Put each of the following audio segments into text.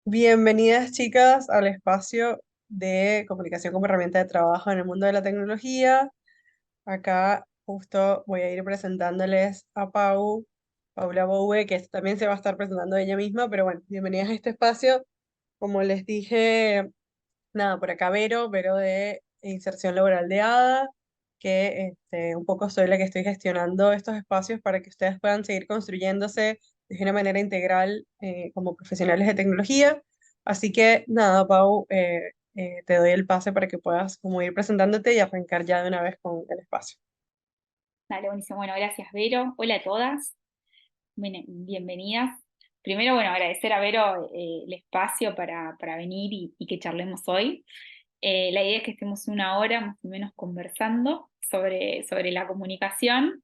Bienvenidas, chicas, al espacio de comunicación como herramienta de trabajo en el mundo de la tecnología. Acá justo voy a ir presentándoles a Paula Bowe, que también se va a estar presentando ella misma, pero bueno, bienvenidas a este espacio. Como les dije, nada, por acá Vero de Inserción Laboral de ADA, que un poco soy la que estoy gestionando estos espacios para que ustedes puedan seguir construyéndose de una manera integral como profesionales de tecnología. Así que nada, Pau, te doy el pase para que puedas como ir presentándote y arrancar ya de una vez con el espacio. Dale, buenísimo. Bueno, gracias, Vero. Hola a todas. Bienvenidas. Primero, bueno, agradecer a Vero el espacio para venir y que charlemos hoy. La idea es que estemos una hora más o menos conversando sobre la comunicación,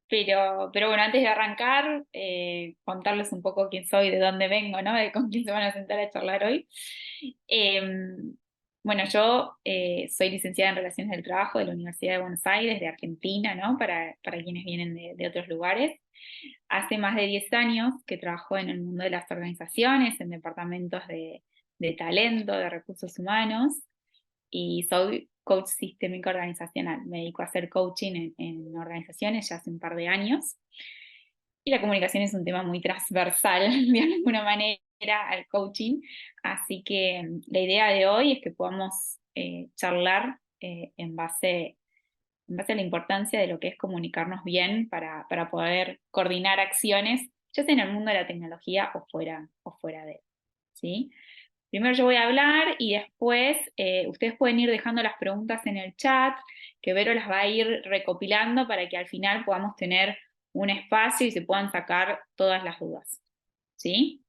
pero bueno, antes de arrancar, contarles un poco quién soy, de dónde vengo, ¿no? De con quién se van a sentar a charlar hoy. Bueno, yo soy licenciada en Relaciones del Trabajo de la Universidad de Buenos Aires, de Argentina, ¿no? Para quienes vienen de otros lugares. Hace más de 10 años que trabajo en el mundo de las organizaciones, en departamentos de talento, de recursos humanos, y soy coach sistémico organizacional. Me dedico a hacer coaching en organizaciones ya hace un par de años. Y la comunicación es un tema muy transversal, de alguna manera, al coaching. Así que la idea de hoy es que podamos charlar en base a la importancia de lo que es comunicarnos bien para poder coordinar acciones, ya sea en el mundo de la tecnología o fuera de él. ¿Sí? Primero yo voy a hablar y después ustedes pueden ir dejando las preguntas en el chat, que Vero las va a ir recopilando para que al final podamos tener un espacio y se puedan sacar todas las dudas. ¿Sí?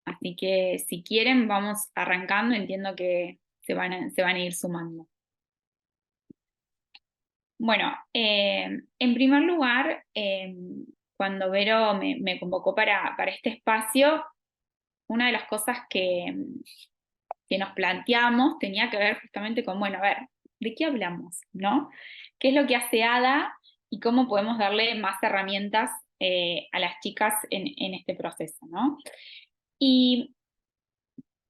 Así que si quieren vamos arrancando, entiendo que se van a ir sumando. Bueno, en primer lugar, cuando Vero me convocó para este espacio, una de las cosas que nos planteamos tenía que ver justamente con, bueno, a ver, ¿de qué hablamos? ¿No? ¿Qué es lo que hace ADA y cómo podemos darle más herramientas a las chicas en este proceso? ¿No? Y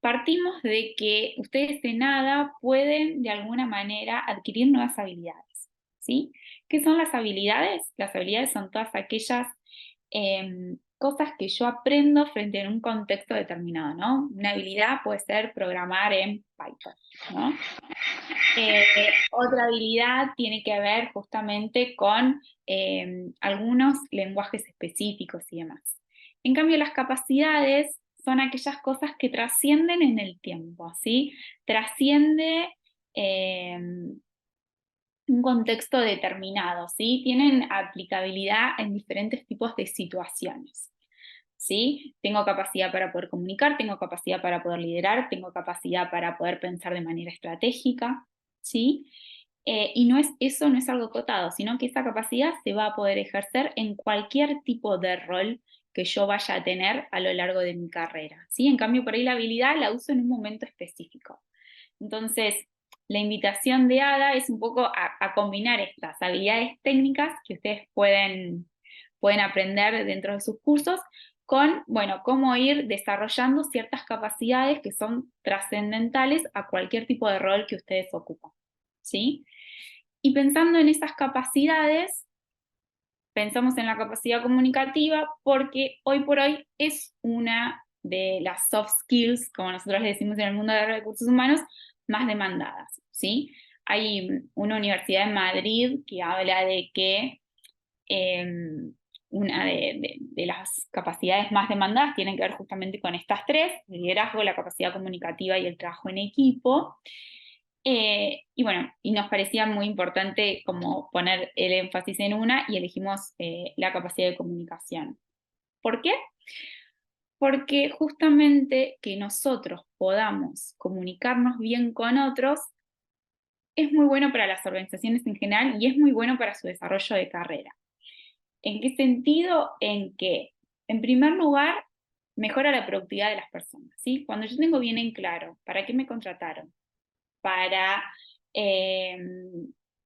partimos de que ustedes de nada pueden de alguna manera adquirir nuevas habilidades, ¿sí? ¿Qué son las habilidades? Las habilidades son todas aquellas cosas que yo aprendo frente a un contexto determinado, ¿no? Una habilidad puede ser programar en Python, ¿no? Otra habilidad tiene que ver justamente con algunos lenguajes específicos y demás. En cambio, las capacidades son aquellas cosas que trascienden en el tiempo, ¿sí? Trasciende eh, un contexto determinado, ¿sí? Tienen aplicabilidad en diferentes tipos de situaciones. ¿Sí? Tengo capacidad para poder comunicar, tengo capacidad para poder liderar, tengo capacidad para poder pensar de manera estratégica, ¿sí? Y eso no es algo acotado, sino que esa capacidad se va a poder ejercer en cualquier tipo de rol que yo vaya a tener a lo largo de mi carrera, ¿sí? En cambio, por ahí la habilidad la uso en un momento específico. Entonces, la invitación de Ada es un poco a combinar estas habilidades técnicas que ustedes pueden aprender dentro de sus cursos con, bueno, cómo ir desarrollando ciertas capacidades que son trascendentales a cualquier tipo de rol que ustedes ocupan, ¿sí? Y pensando en esas capacidades, pensamos en la capacidad comunicativa porque hoy por hoy es una de las soft skills, como nosotros le decimos en el mundo de recursos humanos, más demandadas, ¿sí? Hay una universidad en Madrid que habla de que eh, una de las capacidades más demandadas tienen que ver justamente con estas tres: el liderazgo, la capacidad comunicativa y el trabajo en equipo. Y bueno, y nos parecía muy importante como poner el énfasis en una y elegimos la capacidad de comunicación. ¿Por qué? Porque justamente que nosotros podamos comunicarnos bien con otros es muy bueno para las organizaciones en general y es muy bueno para su desarrollo de carrera. ¿En qué sentido? En que, en primer lugar, mejora la productividad de las personas, ¿sí? Cuando yo tengo bien en claro para qué me contrataron, para eh,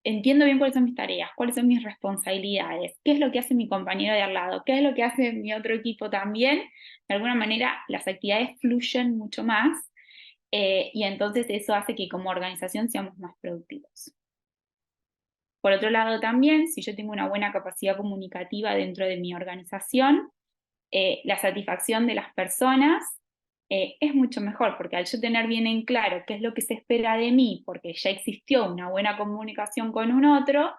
entiendo bien cuáles son mis tareas, cuáles son mis responsabilidades, qué es lo que hace mi compañero de al lado, qué es lo que hace mi otro equipo también, de alguna manera las actividades fluyen mucho más y entonces eso hace que como organización seamos más productivos. Por otro lado también, si yo tengo una buena capacidad comunicativa dentro de mi organización, la satisfacción de las personas es mucho mejor, porque al yo tener bien en claro qué es lo que se espera de mí, porque ya existió una buena comunicación con un otro,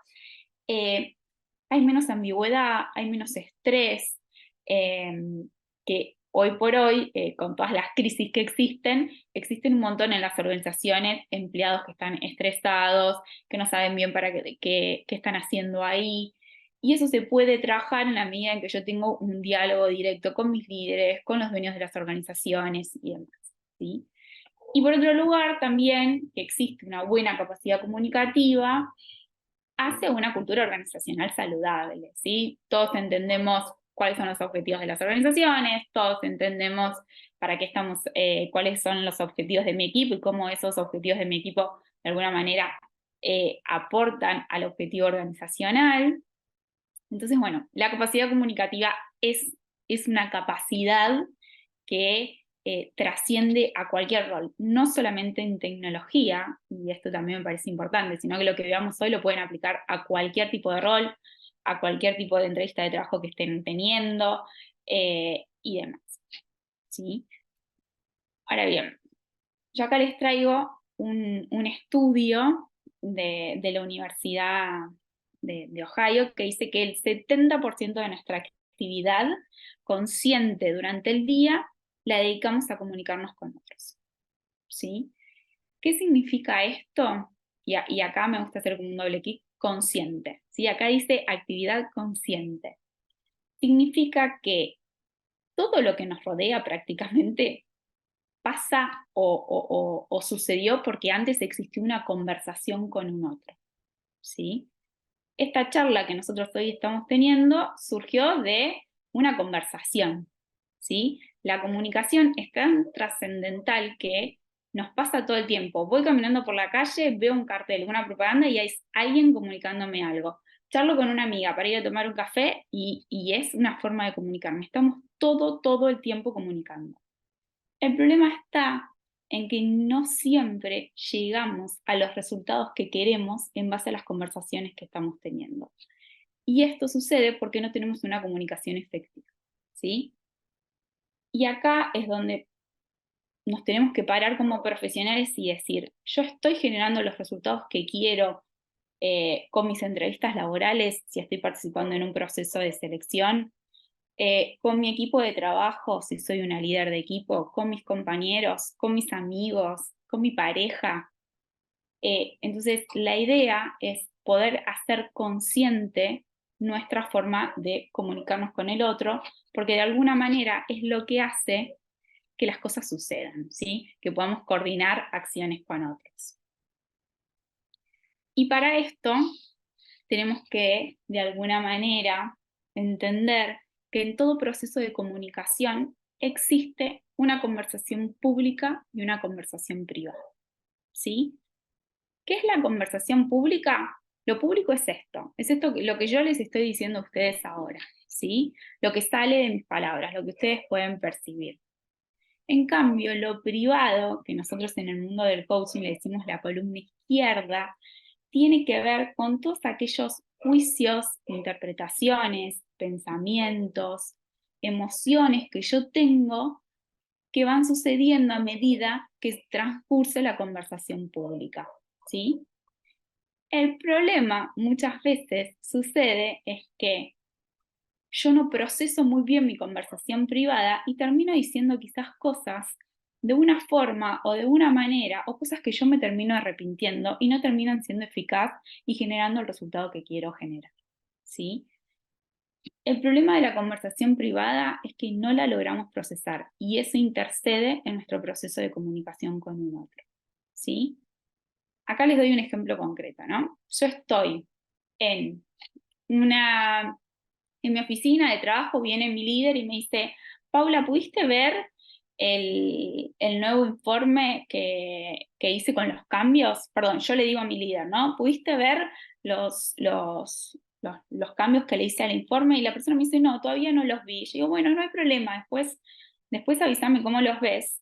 eh, hay menos ambigüedad, hay menos estrés, eh, que hoy por hoy, con todas las crisis que existen un montón en las organizaciones, empleados que están estresados, que no saben bien para qué están haciendo ahí. Y eso se puede trabajar en la medida en que yo tengo un diálogo directo con mis líderes, con los dueños de las organizaciones y demás, ¿sí? Y por otro lugar, también que existe una buena capacidad comunicativa, hace una cultura organizacional saludable, ¿sí? Todos entendemos cuáles son los objetivos de las organizaciones, todos entendemos para qué estamos, cuáles son los objetivos de mi equipo y cómo esos objetivos de mi equipo de alguna manera aportan al objetivo organizacional. Entonces, bueno, la capacidad comunicativa es una capacidad que trasciende a cualquier rol, no solamente en tecnología, y esto también me parece importante, sino que lo que veamos hoy lo pueden aplicar a cualquier tipo de rol, a cualquier tipo de entrevista de trabajo que estén teniendo y demás. ¿Sí? Ahora bien, yo acá les traigo un estudio de la Universidad de Ohio que dice que el 70% de nuestra actividad consciente durante el día la dedicamos a comunicarnos con otros. ¿Sí? ¿Qué significa esto? Y acá me gusta hacer como un doble clic, consciente. ¿Sí? Acá dice actividad consciente. Significa que todo lo que nos rodea prácticamente pasa o sucedió porque antes existió una conversación con un otro, ¿sí? Esta charla que nosotros hoy estamos teniendo surgió de una conversación, ¿sí? La comunicación es tan trascendental que nos pasa todo el tiempo. Voy caminando por la calle, veo un cartel, una propaganda y hay alguien comunicándome algo. Charlo con una amiga para ir a tomar un café y es una forma de comunicarme. Estamos todo el tiempo comunicando. El problema está en que no siempre llegamos a los resultados que queremos en base a las conversaciones que estamos teniendo. Y esto sucede porque no tenemos una comunicación efectiva, ¿sí? Y acá es donde nos tenemos que parar como profesionales y decir, yo estoy generando los resultados que quiero con mis entrevistas laborales, si estoy participando en un proceso de selección, con mi equipo de trabajo, si soy una líder de equipo, con mis compañeros, con mis amigos, con mi pareja. Entonces, la idea es poder hacer consciente nuestra forma de comunicarnos con el otro, porque de alguna manera es lo que hace que las cosas sucedan, ¿sí? Que podamos coordinar acciones con otros. Y para esto tenemos que, de alguna manera, entender que en todo proceso de comunicación existe una conversación pública y una conversación privada, ¿sí? ¿Qué es la conversación pública? Lo público es esto lo que yo les estoy diciendo a ustedes ahora, ¿sí? Lo que sale de mis palabras, lo que ustedes pueden percibir. En cambio, lo privado, que nosotros en el mundo del coaching le decimos la columna izquierda, tiene que ver con todos aquellos juicios, interpretaciones, pensamientos, emociones que yo tengo que van sucediendo a medida que transcurre la conversación pública, ¿sí? El problema muchas veces sucede es que yo no proceso muy bien mi conversación privada y termino diciendo quizás cosas de una forma o de una manera o cosas que yo me termino arrepintiendo y no terminan siendo eficaz y generando el resultado que quiero generar, ¿sí? El problema de la conversación privada es que no la logramos procesar y eso intercede en nuestro proceso de comunicación con un otro, ¿sí? Acá les doy un ejemplo concreto, ¿no? Yo estoy en en mi oficina de trabajo, viene mi líder y me dice, Paula, ¿pudiste ver el nuevo informe que hice con los cambios, perdón, yo le digo a mi líder, ¿no? ¿Pudiste ver los cambios que le hice al informe? Y la persona me dice, no, todavía no los vi. Yo digo, bueno, no hay problema, después avísame cómo los ves.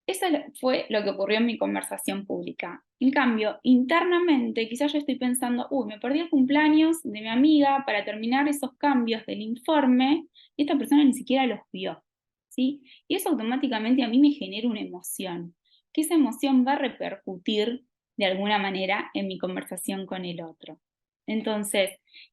Eso fue lo que ocurrió en mi conversación pública. En cambio, internamente, quizás yo estoy pensando, uy, me perdí el cumpleaños de mi amiga para terminar esos cambios del informe, y esta persona ni siquiera los vio, ¿sí? Y eso automáticamente a mí me genera una emoción, que esa emoción va a repercutir de alguna manera en mi conversación con el otro. Entonces,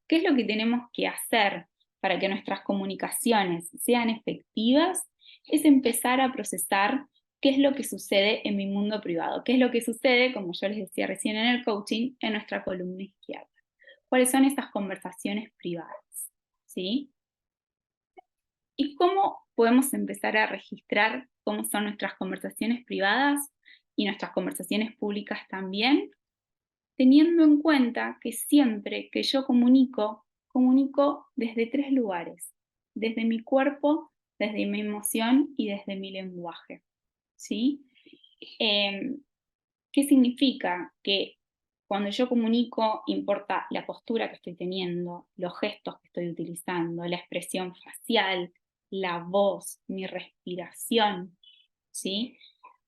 ¿qué es lo que tenemos que hacer para que nuestras comunicaciones sean efectivas? Es empezar a procesar qué es lo que sucede en mi mundo privado, qué es lo que sucede, como yo les decía recién en el coaching, en nuestra columna izquierda. ¿Cuáles son esas conversaciones privadas? ¿Sí? ¿Y cómo podemos empezar a registrar cómo son nuestras conversaciones privadas y nuestras conversaciones públicas también? Teniendo en cuenta que siempre que yo comunico, comunico desde 3 lugares: desde mi cuerpo, desde mi emoción y desde mi lenguaje. ¿Sí? ¿Qué significa? Que cuando yo comunico importa la postura que estoy teniendo, los gestos que estoy utilizando, la expresión facial, la voz, mi respiración, ¿sí?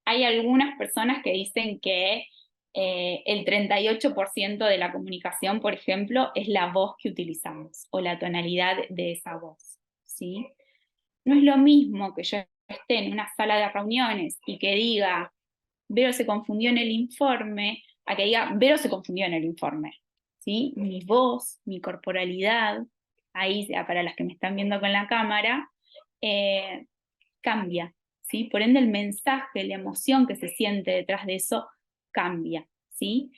Hay algunas personas que dicen que el 38% de la comunicación, por ejemplo, es la voz que utilizamos o la tonalidad de esa voz, ¿sí? No es lo mismo que yo esté en una sala de reuniones y que diga, Vero se confundió en el informe, a que diga, Vero se confundió en el informe, ¿sí? Mi voz, mi corporalidad, ahí para las que me están viendo con la cámara, eh, cambia, ¿sí? Por ende el mensaje, la emoción que se siente detrás de eso cambia, ¿sí?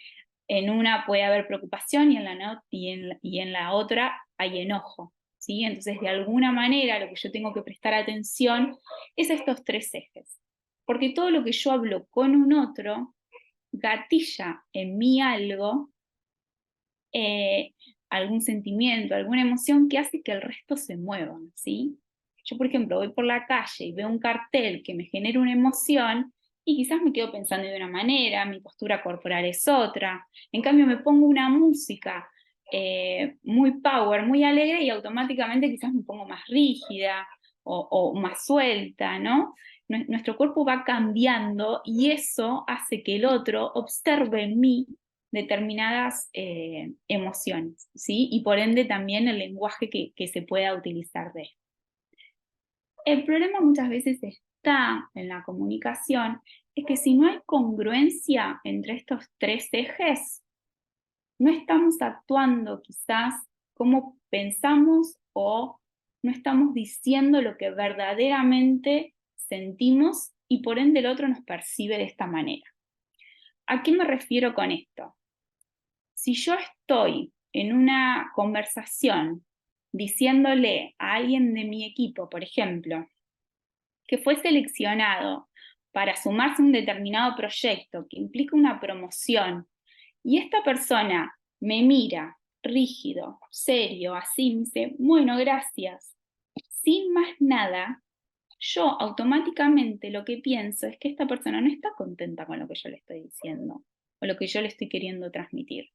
En una puede haber preocupación y en la otra hay enojo, ¿sí? Entonces, de alguna manera, lo que yo tengo que prestar atención es a estos 3 ejes. Porque todo lo que yo hablo con un otro gatilla en mí algo, eh, algún sentimiento, alguna emoción que hace que el resto se mueva, ¿sí? Yo, por ejemplo, voy por la calle y veo un cartel que me genera una emoción y quizás me quedo pensando de una manera, mi postura corporal es otra. En cambio, me pongo una música muy power, muy alegre y automáticamente quizás me pongo más rígida o más suelta, ¿no? Nuestro cuerpo va cambiando y eso hace que el otro observe en mí determinadas emociones, ¿sí? Y por ende también el lenguaje que se pueda utilizar de esto. El problema muchas veces está en la comunicación, es que si no hay congruencia entre estos 3 ejes, no estamos actuando quizás como pensamos o no estamos diciendo lo que verdaderamente sentimos y por ende el otro nos percibe de esta manera. ¿A qué me refiero con esto? Si yo estoy en una conversación diciéndole a alguien de mi equipo, por ejemplo, que fue seleccionado para sumarse a un determinado proyecto que implica una promoción, y esta persona me mira rígido, serio, así, me dice, bueno, gracias, sin más nada, yo automáticamente lo que pienso es que esta persona no está contenta con lo que yo le estoy diciendo o lo que yo le estoy queriendo transmitir.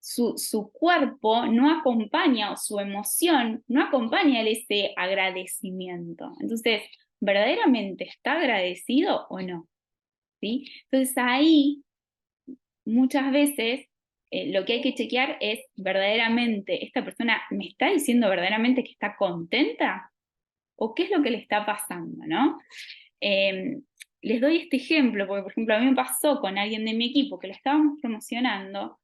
Su cuerpo no acompaña, o su emoción no acompaña ese agradecimiento. Entonces, ¿verdaderamente está agradecido o no? ¿Sí? Entonces ahí, muchas veces, lo que hay que chequear es verdaderamente, ¿esta persona me está diciendo verdaderamente que está contenta? ¿O qué es lo que le está pasando, no? Les doy este ejemplo, porque por ejemplo a mí me pasó con alguien de mi equipo que lo estábamos promocionando,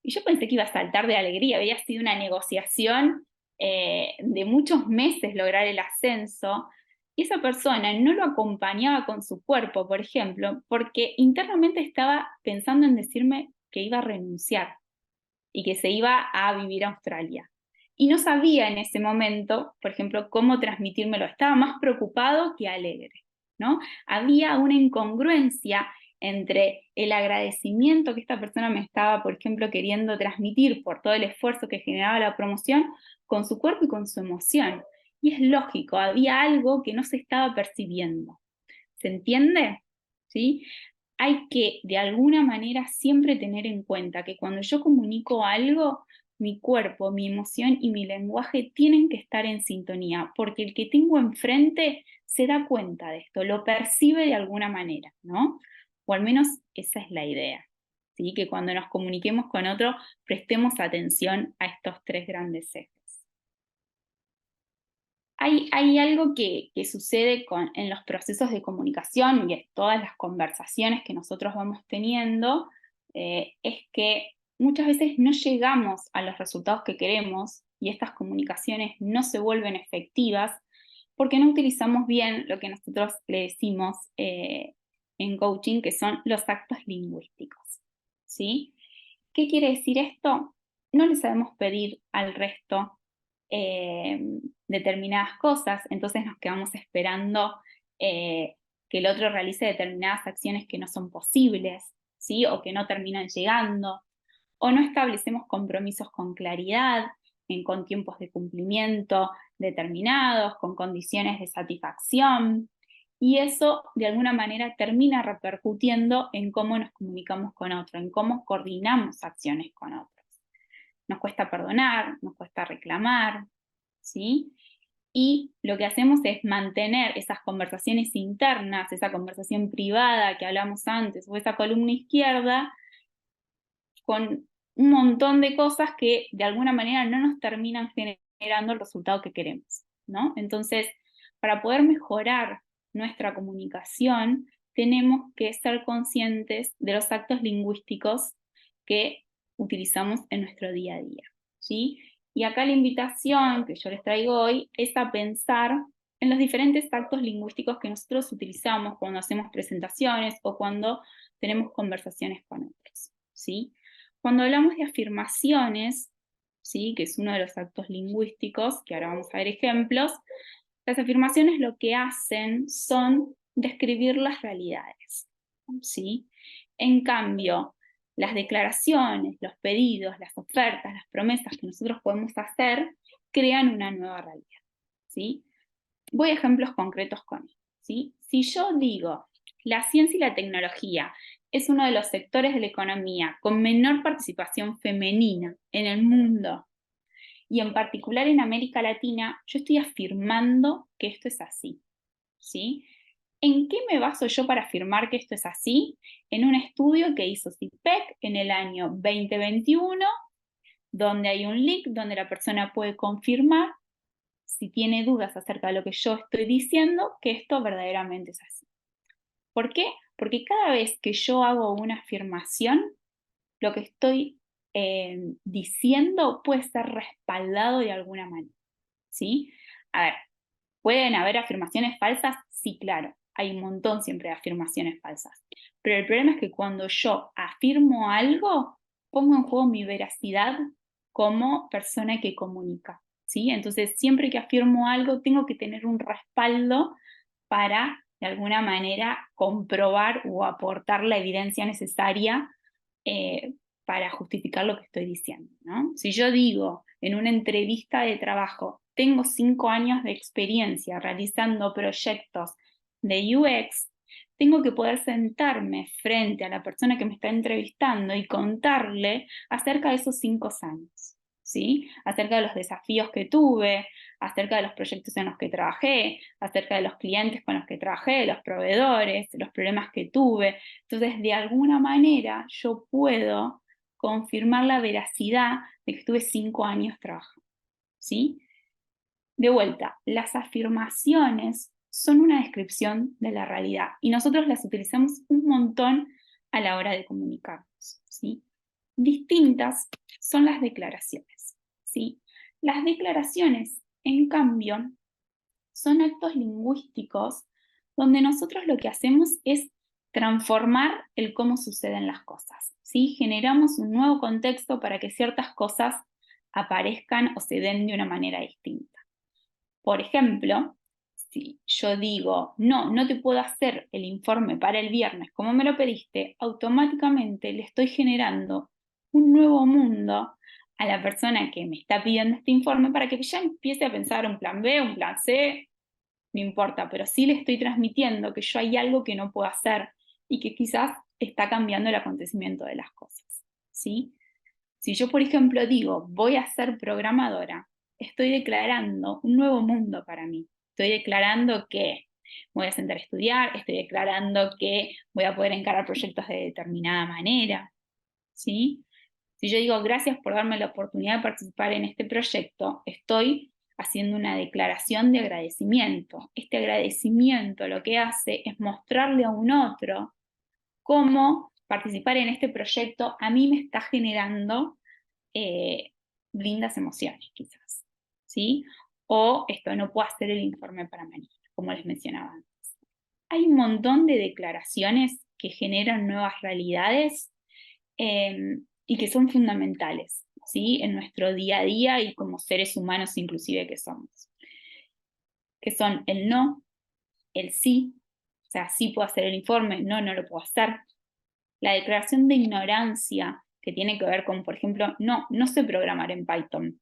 y yo pensé que iba a saltar de alegría, había sido una negociación de muchos meses lograr el ascenso, y esa persona no lo acompañaba con su cuerpo, por ejemplo, porque internamente estaba pensando en decirme que iba a renunciar y que se iba a vivir a Australia. Y no sabía en ese momento, por ejemplo, cómo transmitírmelo. Estaba más preocupado que alegre, ¿no? Había una incongruencia entre el agradecimiento que esta persona me estaba, por ejemplo, queriendo transmitir por todo el esfuerzo que generaba la promoción, con su cuerpo y con su emoción. Y es lógico, había algo que no se estaba percibiendo. ¿Se entiende? ¿Sí? Hay que, de alguna manera, siempre tener en cuenta que cuando yo comunico algo, mi cuerpo, mi emoción y mi lenguaje tienen que estar en sintonía, porque el que tengo enfrente se da cuenta de esto, lo percibe de alguna manera, ¿no? O al menos esa es la idea, ¿sí? Que cuando nos comuniquemos con otro, prestemos atención a estos tres grandes ejes. Hay algo que sucede en los procesos de comunicación y en todas las conversaciones que nosotros vamos teniendo, es que muchas veces no llegamos a los resultados que queremos y estas comunicaciones no se vuelven efectivas porque no utilizamos bien lo que nosotros le decimos en coaching, que son los actos lingüísticos. ¿Sí? ¿Qué quiere decir esto? No le sabemos pedir al resto eh, determinadas cosas, entonces nos quedamos esperando que el otro realice determinadas acciones que no son posibles, ¿sí? O que no terminan llegando, o no establecemos compromisos con claridad, con tiempos de cumplimiento determinados, con condiciones de satisfacción, y eso de alguna manera termina repercutiendo en cómo nos comunicamos con otros, en cómo coordinamos acciones con otros. Nos cuesta perdonar, nos cuesta reclamar, ¿sí? Y lo que hacemos es mantener esas conversaciones internas, esa conversación privada que hablamos antes, o esa columna izquierda, con un montón de cosas que de alguna manera no nos terminan generando el resultado que queremos, ¿no? Entonces, para poder mejorar nuestra comunicación, tenemos que ser conscientes de los actos lingüísticos que utilizamos en nuestro día a día, ¿sí? Y acá la invitación que yo les traigo hoy es a pensar en los diferentes actos lingüísticos que nosotros utilizamos cuando hacemos presentaciones o cuando tenemos conversaciones con otros, ¿sí? Cuando hablamos de afirmaciones, ¿sí? Que es uno de los actos lingüísticos, que ahora vamos a ver ejemplos, las afirmaciones lo que hacen son describir las realidades, ¿sí? En cambio, las declaraciones, los pedidos, las ofertas, las promesas que nosotros podemos hacer, crean una nueva realidad, ¿sí? Voy a ejemplos concretos con esto, ¿sí? Si yo digo, la ciencia y la tecnología es uno de los sectores de la economía con menor participación femenina en el mundo, y en particular en América Latina, yo estoy afirmando que esto es así, ¿sí? ¿En qué me baso yo para afirmar que esto es así? En un estudio que hizo CIPEC en el año 2021, donde hay un link donde la persona puede confirmar, si tiene dudas acerca de lo que yo estoy diciendo, que esto verdaderamente es así. ¿Por qué? Porque cada vez que yo hago una afirmación, lo que estoy diciendo puede ser respaldado de alguna manera, ¿sí? A ver, ¿pueden haber afirmaciones falsas? Sí, claro, hay un montón siempre de afirmaciones falsas. Pero el problema es que cuando yo afirmo algo, pongo en juego mi veracidad como persona que comunica, ¿sí? Entonces, siempre que afirmo algo, tengo que tener un respaldo para, de alguna manera, comprobar o aportar la evidencia necesaria para justificar lo que estoy diciendo, ¿no? Si yo digo en una entrevista de trabajo, tengo 5 años de experiencia realizando proyectos de UX, tengo que poder sentarme frente a la persona que me está entrevistando y contarle acerca de esos 5 años, ¿sí? Acerca de los desafíos que tuve, acerca de los proyectos en los que trabajé, acerca de los clientes con los que trabajé, los proveedores, los problemas que tuve. Entonces, de alguna manera, yo puedo confirmar la veracidad de que estuve 5 años trabajando, ¿sí? De vuelta, las afirmaciones son una descripción de la realidad y nosotros las utilizamos un montón a la hora de comunicarnos, ¿sí? Distintas son las declaraciones, ¿sí? Las declaraciones, en cambio, son actos lingüísticos donde nosotros lo que hacemos es transformar el cómo suceden las cosas, ¿sí? Generamos un nuevo contexto para que ciertas cosas aparezcan o se den de una manera distinta. Por ejemplo, si yo digo, no, no te puedo hacer el informe para el viernes como me lo pediste, automáticamente le estoy generando un nuevo mundo a la persona que me está pidiendo este informe para que ya empiece a pensar un plan B, un plan C, no importa, pero sí le estoy transmitiendo que yo hay algo que no puedo hacer y que quizás está cambiando el acontecimiento de las cosas, ¿sí? Si yo, por ejemplo, digo, voy a ser programadora, estoy declarando un nuevo mundo para mí. Estoy declarando que me voy a sentar a estudiar, estoy declarando que voy a poder encarar proyectos de determinada manera, ¿sí? Si yo digo gracias por darme la oportunidad de participar en este proyecto, estoy haciendo una declaración de agradecimiento. Este agradecimiento lo que hace es mostrarle a un otro cómo participar en este proyecto a mí me está generando eh, lindas emociones, quizás, ¿sí? O esto, no puedo hacer el informe para mañana, como les mencionaba antes. Hay un montón de declaraciones que generan nuevas realidades y que son fundamentales, ¿sí? En nuestro día a día y como seres humanos inclusive que somos. Que son el no, el sí, o sea, sí puedo hacer el informe, no, no lo puedo hacer. La declaración de ignorancia, que tiene que ver con, por ejemplo, no, no sé programar en Python,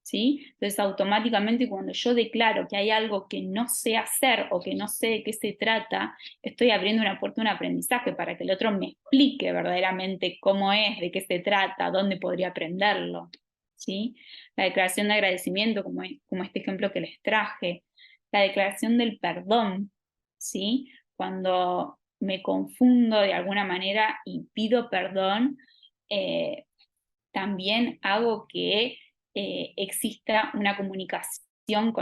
¿sí? Entonces, automáticamente cuando yo declaro que hay algo que no sé hacer o que no sé de qué se trata, estoy abriendo una puerta a un aprendizaje para que el otro me explique verdaderamente cómo es, de qué se trata, dónde podría aprenderlo, ¿sí? La declaración de agradecimiento, como este ejemplo que les traje. La declaración del perdón, ¿sí? Cuando me confundo de alguna manera y pido perdón, eh, también hago que exista una comunicación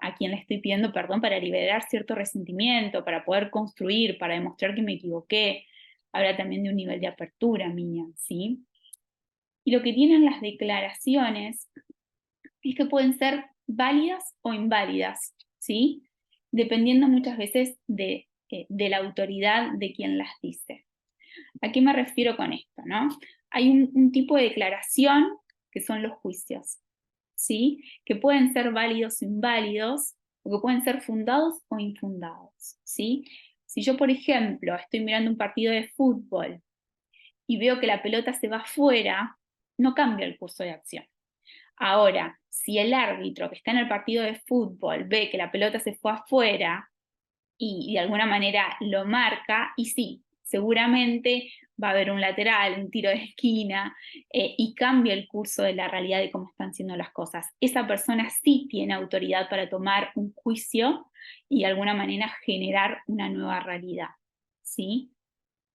a quien le estoy pidiendo perdón para liberar cierto resentimiento, para poder construir, para demostrar que me equivoqué. Habla también de un nivel de apertura mía, ¿sí? Y lo que tienen las declaraciones es que pueden ser válidas o inválidas, ¿sí? Dependiendo muchas veces de la autoridad de quien las dice. ¿A qué me refiero con esto, no? Hay un tipo de declaración que son los juicios, ¿sí? Que pueden ser válidos o inválidos, o que pueden ser fundados o infundados, ¿sí? Si yo, por ejemplo, estoy mirando un partido de fútbol y veo que la pelota se va afuera, no cambia el curso de acción. Ahora, si el árbitro que está en el partido de fútbol ve que la pelota se fue afuera y de alguna manera lo marca, y sí, seguramente va a haber un lateral, un tiro de esquina, y cambia el curso de la realidad de cómo están siendo las cosas. Esa persona sí tiene autoridad para tomar un juicio y de alguna manera generar una nueva realidad, ¿sí?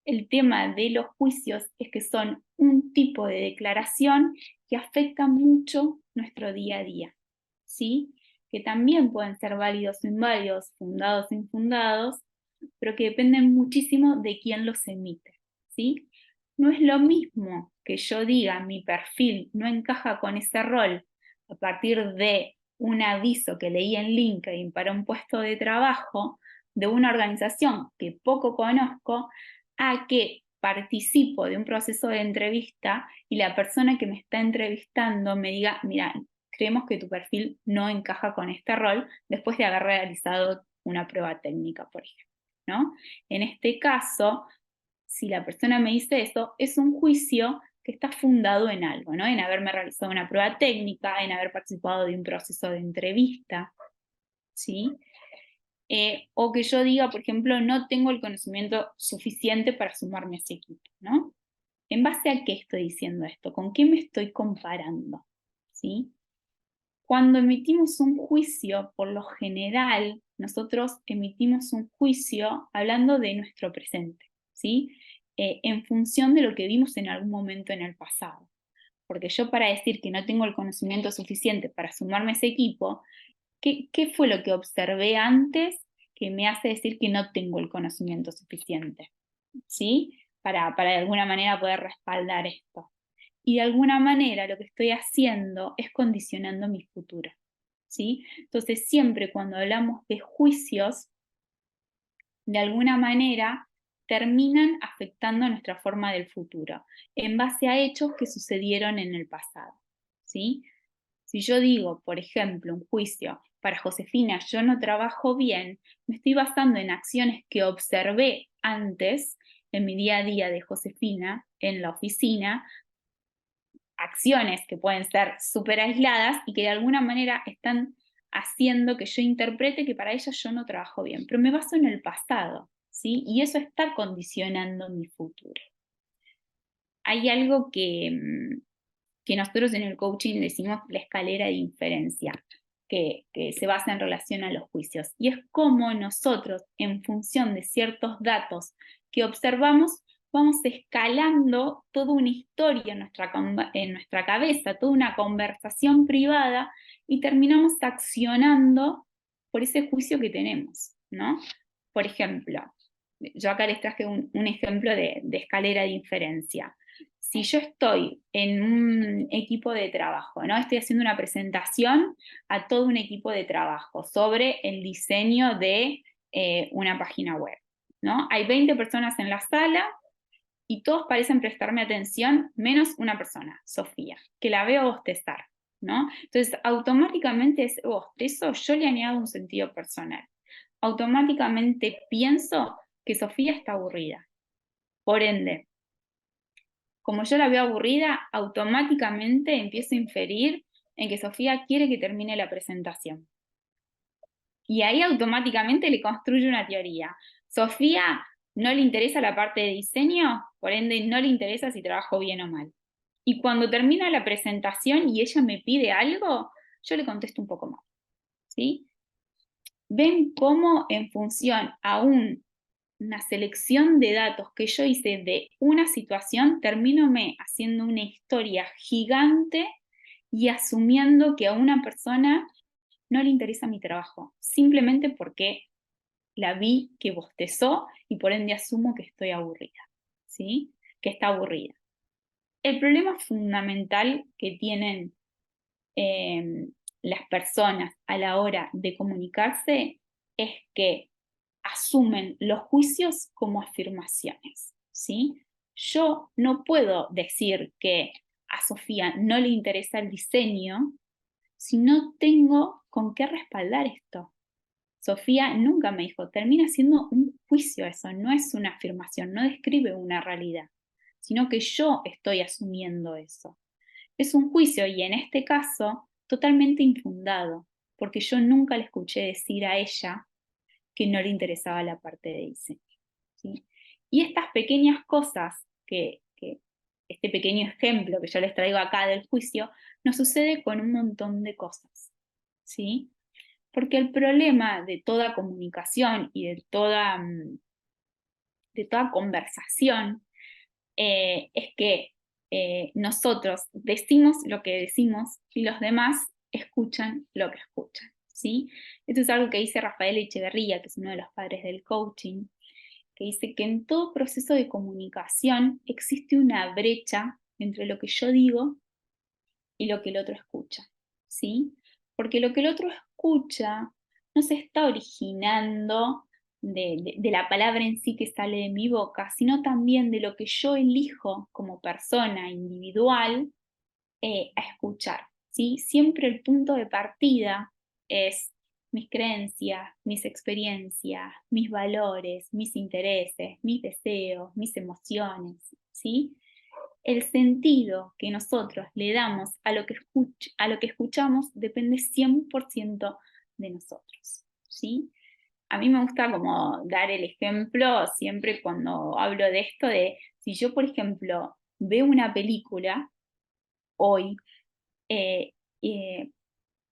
El tema de los juicios es que son un tipo de declaración que afecta mucho nuestro día a día, ¿sí? Que también pueden ser válidos o inválidos, fundados o infundados, pero que dependen muchísimo de quién los emite, ¿sí? No es lo mismo que yo diga mi perfil no encaja con ese rol a partir de un aviso que leí en LinkedIn para un puesto de trabajo de una organización que poco conozco, a que participo de un proceso de entrevista y la persona que me está entrevistando me diga, mira, creemos que tu perfil no encaja con este rol después de haber realizado una prueba técnica, por ejemplo, ¿no? En este caso, si la persona me dice eso, es un juicio que está fundado en algo, ¿no? En haberme realizado una prueba técnica, en haber participado de un proceso de entrevista, ¿sí? O que yo diga, por ejemplo, no tengo el conocimiento suficiente para sumarme a ese equipo, ¿no? ¿En base a qué estoy diciendo esto? ¿Con qué me estoy comparando? ¿Sí? Cuando emitimos un juicio, por lo general, nosotros emitimos un juicio hablando de nuestro presente, ¿sí? En función de lo que vimos en algún momento en el pasado. Porque yo para decir que no tengo el conocimiento suficiente para sumarme a ese equipo, ¿qué fue lo que observé antes que me hace decir que no tengo el conocimiento suficiente? ¿Sí? Para de alguna manera poder respaldar esto. Y de alguna manera lo que estoy haciendo es condicionando mi futuro, ¿sí? Entonces siempre cuando hablamos de juicios, de alguna manera terminan afectando nuestra forma del futuro, en base a hechos que sucedieron en el pasado, ¿sí? Si yo digo, por ejemplo, un juicio, para Josefina yo no trabajo bien, me estoy basando en acciones que observé antes en mi día a día de Josefina en la oficina, acciones que pueden ser súper aisladas y que de alguna manera están haciendo que yo interprete que para ellas yo no trabajo bien, pero me baso en el pasado, ¿sí? Y eso está condicionando mi futuro. Hay algo que nosotros en el coaching decimos la escalera de inferencia, que se basa en relación a los juicios, y es cómo nosotros, en función de ciertos datos que observamos, vamos escalando toda una historia en nuestra cabeza, toda una conversación privada, y terminamos accionando por ese juicio que tenemos, ¿no? Por ejemplo, yo acá les traje un ejemplo de escalera de inferencia. Si yo estoy en un equipo de trabajo, ¿no? Estoy haciendo una presentación a todo un equipo de trabajo sobre el diseño de una página web, ¿no? Hay 20 personas en la sala y todos parecen prestarme atención, menos una persona, Sofía, que la veo bostezar, ¿no? Entonces, automáticamente ese bostezo yo le añado un sentido personal. Automáticamente pienso que Sofía está aburrida. Por ende, como yo la veo aburrida, automáticamente empiezo a inferir en que Sofía quiere que termine la presentación. Y ahí automáticamente le construyo una teoría. Sofía no le interesa la parte de diseño, por ende no le interesa si trabajo bien o mal. Y cuando termina la presentación y ella me pide algo, yo le contesto un poco más. ¿Sí? ¿Ven cómo en función a una selección de datos que yo hice de una situación, termino haciendo una historia gigante y asumiendo que a una persona no le interesa mi trabajo, simplemente porque la vi que bostezó y por ende asumo que estoy aburrida, ¿sí? Que está aburrida. El problema fundamental que tienen eh, las personas a la hora de comunicarse es que asumen los juicios como afirmaciones, ¿sí? Yo no puedo decir que a Sofía no le interesa el diseño si no tengo con qué respaldar esto. Sofía nunca me dijo, termina siendo un juicio eso, no es una afirmación, no describe una realidad, sino que yo estoy asumiendo eso. Es un juicio y en este caso totalmente infundado, porque yo nunca le escuché decir a ella que no le interesaba la parte de diseño, ¿sí? Y estas pequeñas cosas este pequeño ejemplo que yo les traigo acá del juicio, nos sucede con un montón de cosas, ¿sí? Porque el problema de toda comunicación y de toda conversación es que nosotros decimos lo que decimos y los demás escuchan lo que escuchan, ¿sí? Esto es algo que dice Rafael Echeverría, que es uno de los padres del coaching, que dice que en todo proceso de comunicación existe una brecha entre lo que yo digo y lo que el otro escucha, ¿sí? Porque lo que el otro escucha no se está originando de la palabra en sí que sale de mi boca, sino también de lo que yo elijo como persona individual a escuchar, ¿sí? Siempre el punto de partida es mis creencias, mis experiencias, mis valores, mis intereses, mis deseos, mis emociones, ¿sí? El sentido que nosotros le damos a lo que escuchamos depende 100% de nosotros, ¿sí? A mí me gusta como dar el ejemplo siempre cuando hablo de esto de si yo, por ejemplo, veo una película hoy, eh, eh,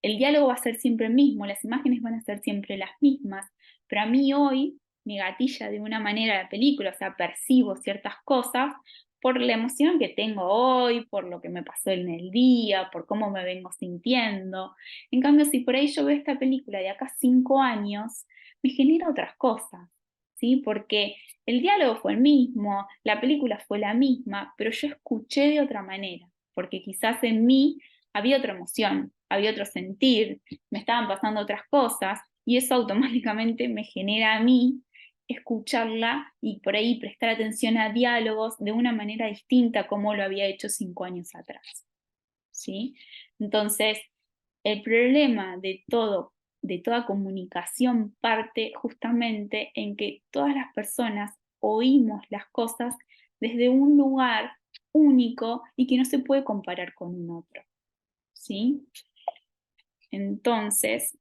el diálogo va a ser siempre el mismo, las imágenes van a ser siempre las mismas, pero a mí hoy me gatilla de una manera la película, o sea, percibo ciertas cosas por la emoción que tengo hoy, por lo que me pasó en el día, por cómo me vengo sintiendo. En cambio, si por ahí yo veo esta película de acá 5 años, me genera otras cosas, ¿sí? Porque el diálogo fue el mismo, la película fue la misma, pero yo escuché de otra manera, porque quizás en mí había otra emoción, había otro sentir, me estaban pasando otras cosas y eso automáticamente me genera a mí escucharla y por ahí prestar atención a diálogos de una manera distinta como lo había hecho 5 años atrás, ¿sí? Entonces, el problema de toda comunicación parte justamente en que todas las personas oímos las cosas desde un lugar único y que no se puede comparar con un otro, ¿sí? Entonces,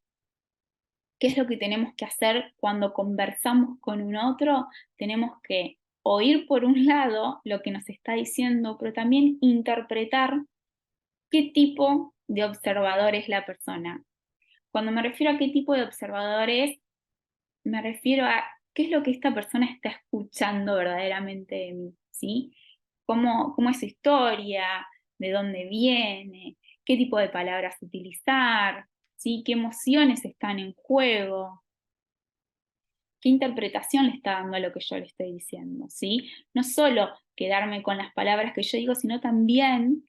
¿qué es lo que tenemos que hacer cuando conversamos con un otro? Tenemos que oír por un lado lo que nos está diciendo, pero también interpretar qué tipo de observador es la persona. Cuando me refiero a qué tipo de observador es, me refiero a qué es lo que esta persona está escuchando verdaderamente de mí, ¿sí? ¿Cómo es su historia? ¿De dónde viene? ¿Qué tipo de palabras utilizar? ¿Sí? ¿Qué emociones están en juego? ¿Qué interpretación le está dando a lo que yo le estoy diciendo? ¿Sí? No solo quedarme con las palabras que yo digo, sino también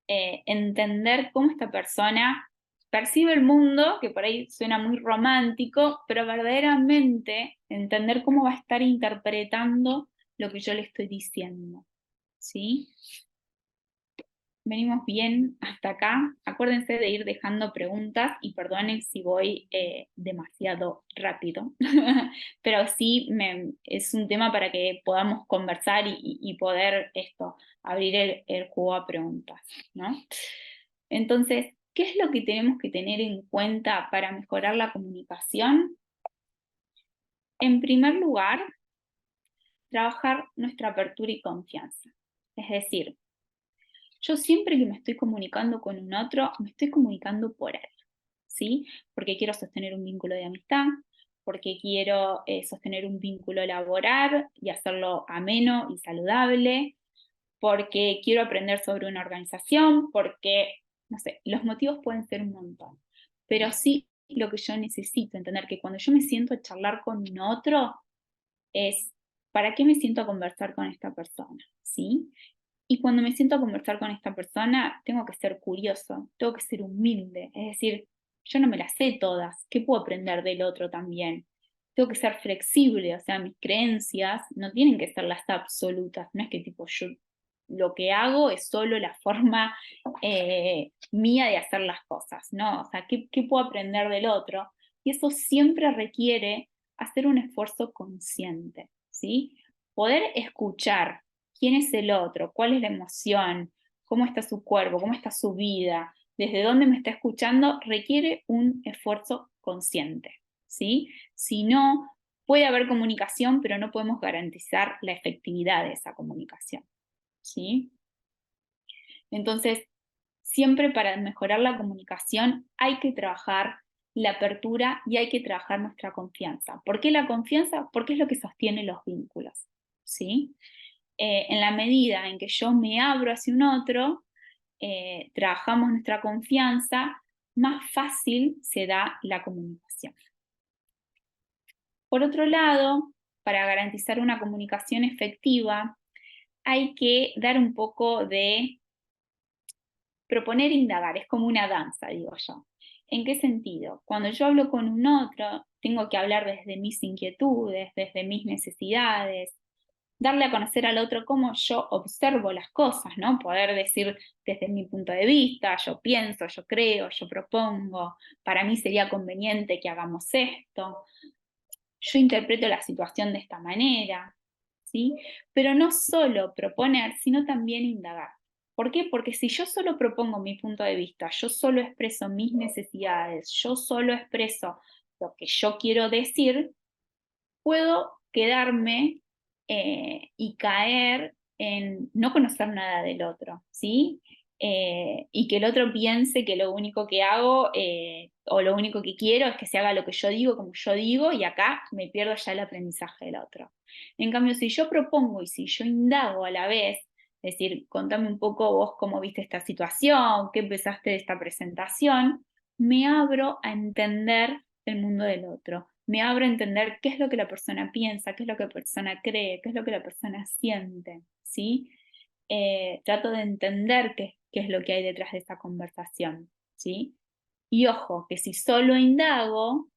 entender cómo esta persona percibe el mundo, que por ahí suena muy romántico, pero verdaderamente entender cómo va a estar interpretando lo que yo le estoy diciendo, ¿sí? Venimos bien hasta acá. Acuérdense de ir dejando preguntas y perdonen si voy demasiado rápido, pero sí es un tema para que podamos conversar y poder abrir el juego a preguntas, ¿no? Entonces, ¿qué es lo que tenemos que tener en cuenta para mejorar la comunicación? En primer lugar, trabajar nuestra apertura y confianza. Es decir, yo siempre que me estoy comunicando con un otro, me estoy comunicando por él, ¿sí? Porque quiero sostener un vínculo de amistad, porque quiero sostener un vínculo laboral y hacerlo ameno y saludable, porque quiero aprender sobre una organización, porque, no sé, los motivos pueden ser un montón. Pero sí lo que yo necesito entender que cuando yo me siento a charlar con un otro es, ¿para qué me siento a conversar con esta persona? ¿Sí? Y cuando me siento a conversar con esta persona, tengo que ser curioso, tengo que ser humilde, es decir, yo no me las sé todas, ¿qué puedo aprender del otro también? Tengo que ser flexible, o sea, mis creencias no tienen que ser las absolutas, no es que tipo yo lo que hago es solo la forma mía de hacer las cosas, ¿no? O sea, ¿qué puedo aprender del otro? Y eso siempre requiere hacer un esfuerzo consciente, ¿sí? Poder escuchar quién es el otro, cuál es la emoción, cómo está su cuerpo, cómo está su vida, desde dónde me está escuchando, requiere un esfuerzo consciente, ¿sí? Si no, puede haber comunicación, pero no podemos garantizar la efectividad de esa comunicación, ¿sí? Entonces, siempre para mejorar la comunicación hay que trabajar la apertura y hay que trabajar nuestra confianza. ¿Por qué la confianza? Porque es lo que sostiene los vínculos, ¿sí? En la medida en que yo me abro hacia un otro, trabajamos nuestra confianza, más fácil se da la comunicación. Por otro lado, para garantizar una comunicación efectiva, hay que dar un poco de proponer e indagar, es como una danza, digo yo. ¿En qué sentido? Cuando yo hablo con un otro, tengo que hablar desde mis inquietudes, desde mis necesidades, darle a conocer al otro cómo yo observo las cosas, ¿no? Poder decir desde mi punto de vista, yo pienso, yo creo, yo propongo, para mí sería conveniente que hagamos esto, yo interpreto la situación de esta manera, ¿sí? Pero no solo proponer, sino también indagar. ¿Por qué? Porque si yo solo propongo mi punto de vista, yo solo expreso mis necesidades, yo solo expreso lo que yo quiero decir, puedo quedarme y caer en no conocer nada del otro, ¿sí? Y que el otro piense que lo único que hago o lo único que quiero es que se haga lo que yo digo, como yo digo, y acá me pierdo ya el aprendizaje del otro. En cambio, si yo propongo y si yo indago a la vez, es decir, contame un poco vos cómo viste esta situación, qué pensaste de esta presentación, me abro a entender el mundo del otro. Me abro a entender qué es lo que la persona piensa, qué es lo que la persona cree, qué es lo que la persona siente, ¿sí? Trato de entender qué es lo que hay detrás de esta conversación, ¿sí? Y ojo, que si solo indago,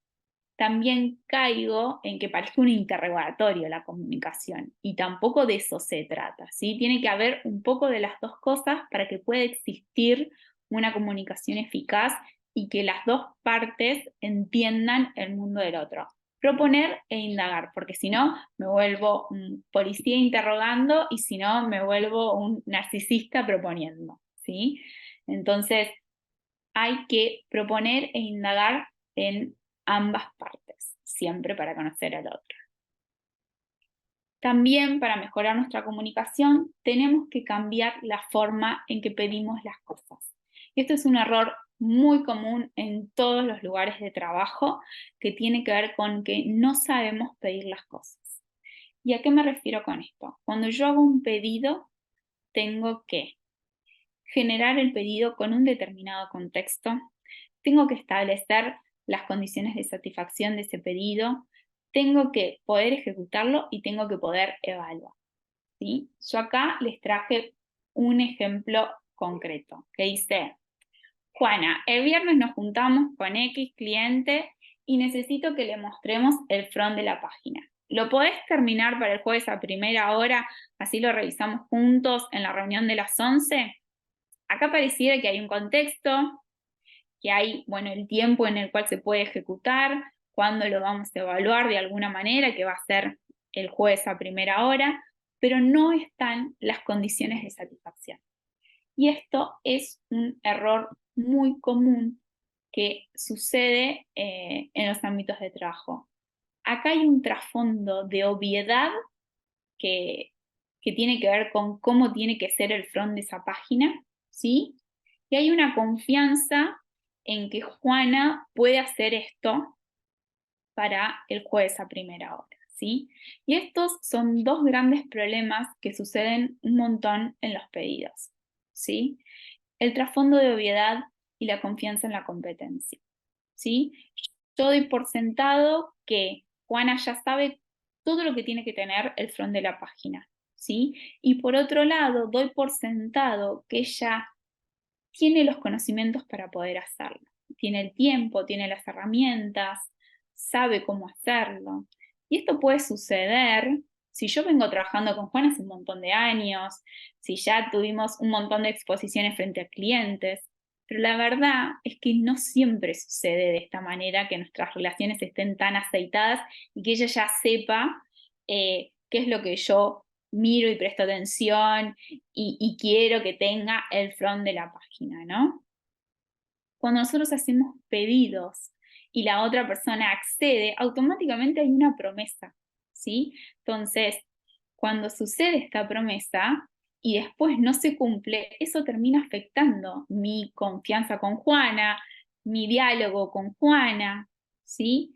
también caigo en que parezca un interrogatorio la comunicación, y tampoco de eso se trata, ¿sí? Tiene que haber un poco de las dos cosas para que pueda existir una comunicación eficaz y que las dos partes entiendan el mundo del otro. proponer e indagar, porque si no me vuelvo un policía interrogando y si no me vuelvo un narcisista proponiendo, ¿sí? Entonces hay que proponer e indagar en ambas partes, siempre para conocer al otro. También para mejorar nuestra comunicación tenemos que cambiar la forma en que pedimos las cosas. Y esto es un error muy común en todos los lugares de trabajo que tiene que ver con que no sabemos pedir las cosas. ¿Y a qué me refiero con esto? Cuando yo hago un pedido, tengo que generar el pedido con un determinado contexto, tengo que establecer las condiciones de satisfacción de ese pedido, tengo que poder ejecutarlo y tengo que poder evaluar, ¿sí? Yo acá les traje un ejemplo concreto que dice: Juana, el viernes nos juntamos con X cliente y necesito que le mostremos el front de la página. ¿Lo podés terminar para el jueves a primera hora? Así lo revisamos juntos en la reunión de las 11. Acá pareciera que hay un contexto, que hay, bueno, el tiempo en el cual se puede ejecutar, cuándo lo vamos a evaluar de alguna manera, que va a ser el jueves a primera hora, pero no están las condiciones de satisfacción. Y esto es un error muy común que sucede en los ámbitos de trabajo. Acá hay un trasfondo de obviedad que, que tiene que ver con cómo tiene que ser el front de esa página, ¿sí? Y hay una confianza en que Juana puede hacer esto para el jueves a primera hora, ¿sí? Y estos son dos grandes problemas que suceden un montón en los pedidos, ¿sí? El trasfondo de obviedad y la confianza en la competencia, ¿sí? Yo doy por sentado que Juana ya sabe todo lo que tiene que tener el front de la página, ¿sí? Y por otro lado, doy por sentado que ella tiene los conocimientos para poder hacerlo. Tiene el tiempo, tiene las herramientas, sabe cómo hacerlo. Y esto puede suceder si yo vengo trabajando con Juan hace un montón de años, si ya tuvimos un montón de exposiciones frente a clientes, pero la verdad es que no siempre sucede de esta manera, que nuestras relaciones estén tan aceitadas y que ella ya sepa qué es lo que yo miro y presto atención y quiero que tenga el front de la página, ¿no? Cuando nosotros hacemos pedidos y la otra persona accede, automáticamente hay una promesa, ¿sí? Entonces, cuando sucede esta promesa y después no se cumple, eso termina afectando mi confianza con Juana, mi diálogo con Juana, ¿sí?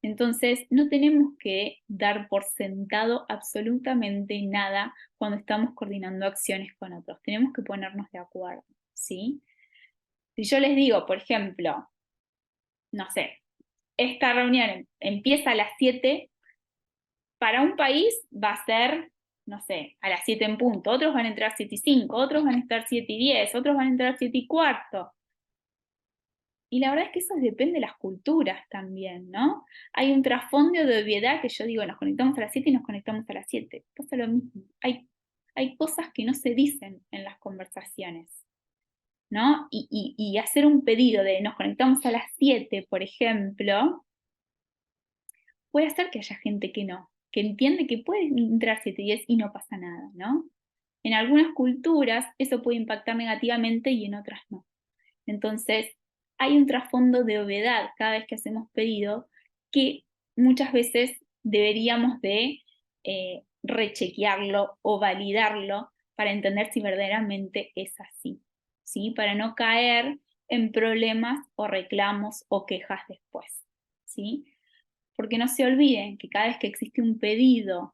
Entonces, no tenemos que dar por sentado absolutamente nada cuando estamos coordinando acciones con otros. Tenemos que ponernos de acuerdo, ¿sí? Si yo les digo, por ejemplo, no sé, esta reunión empieza a las 7, para un país va a ser, no sé, a las 7 en punto, otros van a entrar 7 y 5, otros van a estar 7 y 10, otros van a entrar 7 y cuarto. Y la verdad es que eso depende de las culturas también, ¿no? Hay un trasfondo de obviedad que yo digo, nos conectamos a las 7 y nos conectamos a las 7. Pasa lo mismo. Hay cosas que no se dicen en las conversaciones, ¿no? Y hacer un pedido de nos conectamos a las 7, por ejemplo, puede hacer que haya gente que no, que entiende que puede entrar 7 y 10 y no pasa nada, ¿no? En algunas culturas eso puede impactar negativamente y en otras no. Entonces, hay un trasfondo de obviedad cada vez que hacemos pedido que muchas veces deberíamos de rechequearlo o validarlo para entender si verdaderamente es así, ¿sí? Para no caer en problemas o reclamos o quejas después, ¿sí? Porque no se olviden que cada vez que existe un pedido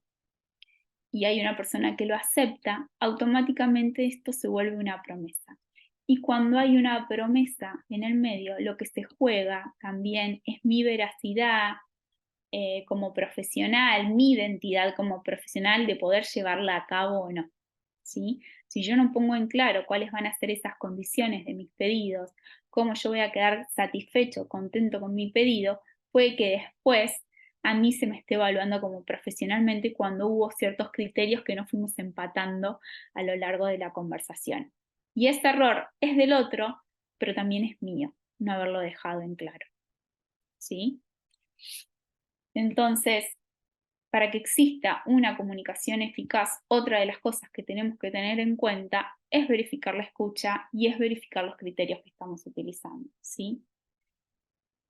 y hay una persona que lo acepta, automáticamente esto se vuelve una promesa. Y cuando hay una promesa en el medio, lo que se juega también es mi veracidad como profesional, mi identidad como profesional de poder llevarla a cabo o no, ¿sí? Si yo no pongo en claro cuáles van a ser esas condiciones de mis pedidos, cómo yo voy a quedar satisfecho, contento con mi pedido, puede que después a mí se me esté evaluando como profesionalmente cuando hubo ciertos criterios que no fuimos empatando a lo largo de la conversación. Y ese error es del otro, pero también es mío, no haberlo dejado en claro, ¿sí? Entonces, para que exista una comunicación eficaz, otra de las cosas que tenemos que tener en cuenta es verificar la escucha y es verificar los criterios que estamos utilizando, ¿sí?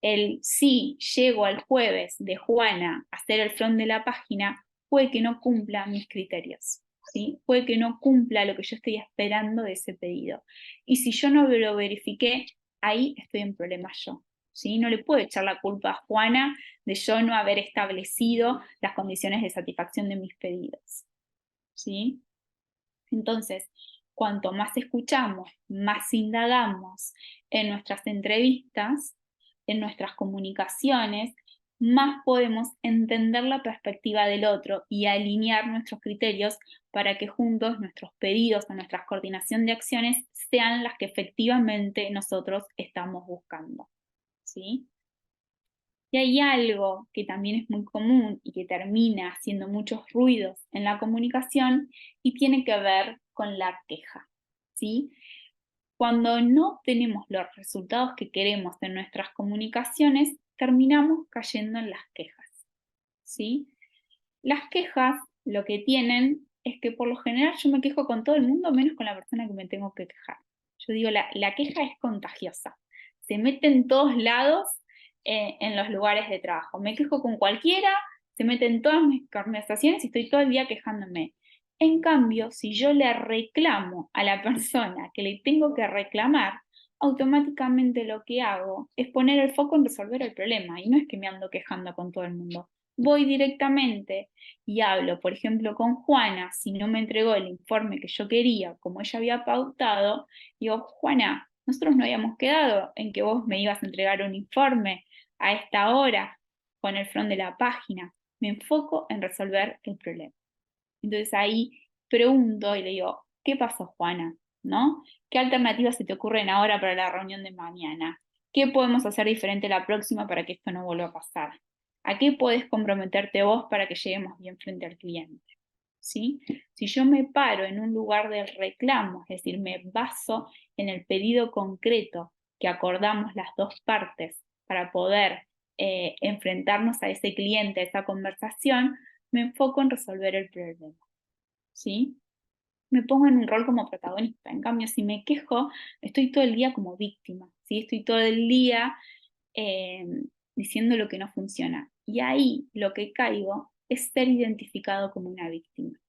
El si llego al jueves de Juana a hacer el front de la página, puede que no cumpla mis criterios, ¿sí? Puede que no cumpla lo que yo estoy esperando de ese pedido. Y si yo no lo verifiqué, ahí estoy en problemas yo, ¿sí? No le puedo echar la culpa a Juana de yo no haber establecido las condiciones de satisfacción de mis pedidos, ¿sí? Entonces, cuanto más escuchamos, más indagamos en nuestras entrevistas, en nuestras comunicaciones, más podemos entender la perspectiva del otro y alinear nuestros criterios para que juntos nuestros pedidos o nuestra coordinación de acciones sean las que efectivamente nosotros estamos buscando, ¿sí? Y hay algo que también es muy común y que termina haciendo muchos ruidos en la comunicación y tiene que ver con la queja, ¿sí? Cuando no tenemos los resultados que queremos en nuestras comunicaciones, terminamos cayendo en las quejas, ¿sí? Las quejas lo que tienen es que por lo general yo me quejo con todo el mundo menos con la persona que me tengo que quejar. Yo digo, la queja es contagiosa, se mete en todos lados en los lugares de trabajo. Me quejo con cualquiera, se mete en todas mis conversaciones y estoy todo el día quejándome. En cambio, si yo le reclamo a la persona que le tengo que reclamar, automáticamente lo que hago es poner el foco en resolver el problema y no es que me ando quejando con todo el mundo. Voy directamente y hablo, por ejemplo, con Juana, si no me entregó el informe que yo quería, como ella había pautado, digo, Juana, nosotros no habíamos quedado en que vos me ibas a entregar un informe a esta hora con el front de la página. Me enfoco en resolver el problema. Entonces ahí pregunto y le digo, ¿qué pasó, Juana? ¿No? ¿Qué alternativas se te ocurren ahora para la reunión de mañana? ¿Qué podemos hacer diferente la próxima para que esto no vuelva a pasar? ¿A qué podés comprometerte vos para que lleguemos bien frente al cliente? ¿Sí? Si yo me paro en un lugar del reclamo, es decir, me baso en el pedido concreto que acordamos las dos partes para poder enfrentarnos a ese cliente, a esa conversación, me enfoco en resolver el problema, ¿sí? Me pongo en un rol como protagonista. En cambio, si me quejo, estoy todo el día como víctima, ¿sí? Estoy todo el día eh, diciendo lo que no funciona. Y ahí lo que caigo es ser identificado como una víctima,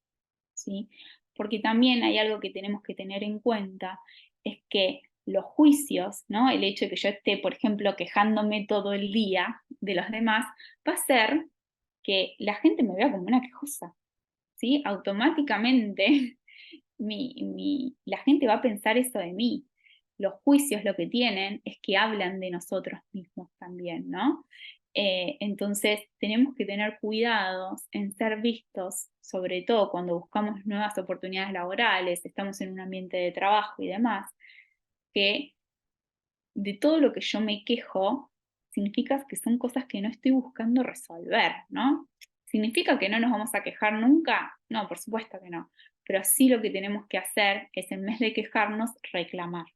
¿sí? Porque también hay algo que tenemos que tener en cuenta, es que los juicios, ¿no? El hecho de que yo esté, por ejemplo, quejándome todo el día de los demás, va a hacer que la gente me vea como una quejosa, ¿sí? Automáticamente la gente va a pensar eso de mí. Los juicios lo que tienen es que hablan de nosotros mismos también, ¿no? Entonces tenemos que tener cuidados en ser vistos, sobre todo cuando buscamos nuevas oportunidades laborales, estamos en un ambiente de trabajo y demás, que de todo lo que yo me quejo, significa que son cosas que no estoy buscando resolver, ¿no? ¿Significa que no nos vamos a quejar nunca? No, por supuesto que no. Pero sí lo que tenemos que hacer es, en vez de quejarnos, reclamar,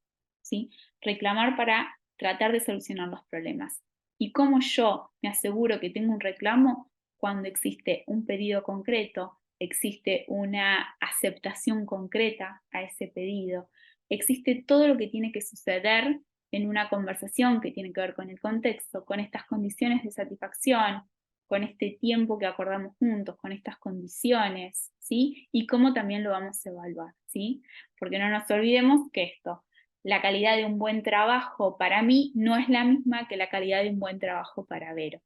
¿sí? Reclamar para tratar de solucionar los problemas. ¿Y cómo yo me aseguro que tengo un reclamo? Cuando existe un pedido concreto, existe una aceptación concreta a ese pedido, existe todo lo que tiene que suceder en una conversación que tiene que ver con el contexto, con estas condiciones de satisfacción, con este tiempo que acordamos juntos, con estas condiciones, ¿sí? Y cómo también lo vamos a evaluar, ¿sí? Porque no nos olvidemos que esto, la calidad de un buen trabajo para mí no es la misma que la calidad de un buen trabajo para Vero,